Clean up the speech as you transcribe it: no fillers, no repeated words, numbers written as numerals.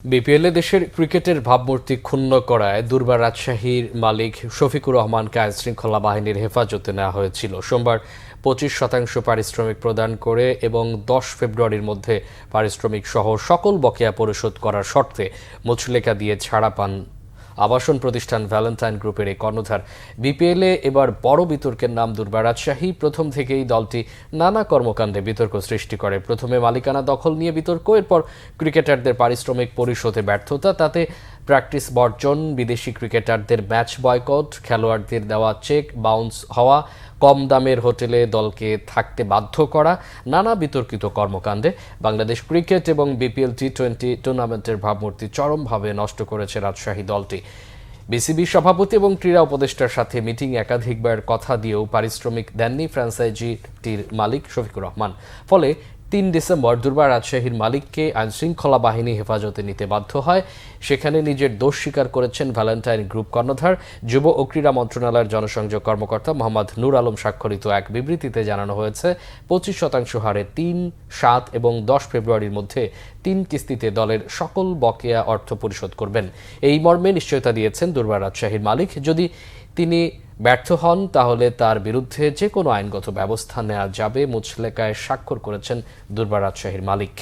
বিপিএলে দেশের ক্রিকেটের ভাবমূর্তি ক্ষুণ্ণ করায় দুর্বার রাজশাহীর মালিক শফিকুর রহমানকে আইনশৃঙ্খলা বাহিনীর হেফাজতে নেওয়া হয়েছিল। সোমবার 25% পারিশ্রমিক প্রদান করে এবং 10 ফেব্রুয়ারির মধ্যে পারিশ্রমিক সহ সকল বকেয়া পরিশোধ করার শর্তে মুচলেকা দিয়ে ছাড়া পান আবাসন প্রতিষ্ঠান ভ্যালেন্টাইন গ্রুপের এই কর্ণধার। বিপিএলে এবার বড় বিতর্কের নাম দুর্বার রাজশাহী। প্রথম থেকেই দলটি নানা কর্মকাণ্ডে বিতর্ক সৃষ্টি করে। প্রথমে মালিকানা দখল নিয়ে বিতর্ক, এরপর ক্রিকেটারদের পারিশ্রমিক পরিশোধে ব্যর্থতা, তাতে প্র্যাকটিস বর্জন, বিদেশি ক্রিকেটারদের ম্যাচ বয়কট, খেলোয়াড়দের দেওয়া চেক বাউন্স হওয়া, কম দামের হোটেলে দলকে থাকতে বাধ্য করা, নানা বিতর্কিত কর্মকাণ্ডে বাংলাদেশ ক্রিকেট এবং বিপিএল টি-20 টুর্নামেন্টের ভাবমূর্তি চরমভাবে নষ্ট করেছে রাজশাহী দলটি। বিসিবি সভাপতি এবং ক্রীড়া উপদেষ্টার সাথে মিটিং একাধিকবার কথা দিয়েও পারিশ্রমিক দেননি ফ্র্যাঞ্চাইজিটির মালিক শফিকুর রহমান। ফলে 3 ডিসেম্বর দুর্বার রাজশাহীর মালিককে আইনশৃঙ্খলা বাহিনী হেফাজতে নিতে বাধ্য হয়। সেখানে নিজের দোষ স্বীকার করেছেন ভ্যালেন্টাইন গ্রুপ কর্ণধার। যুব ও ক্রীড়া মন্ত্রণালয়ের জনসংযোগ কর্মকর্তা মোহাম্মদ নূর আলম স্বাক্ষরিত এক বিবৃতিতে জানানো হয়েছে, 25% হারে 3, 7 এবং 10 ফেব্রুয়ারির মধ্যে 3 কিস্তিতে দলের সকল বকেয়া অর্থ পরিশোধ করবেন। এই মর্মে নিশ্চয়তা দিয়েছেন দুর্বার রাজশাহীর মালিক। যদি তিনি ব্যর্থ হন তাহলে তার বিরুদ্ধে যে কোনো আইনগত ব্যবস্থা নেওয়া যাবে, মুচলেকায় স্বাক্ষর করেছেন দুর্বার রাজশাহীর মালিক।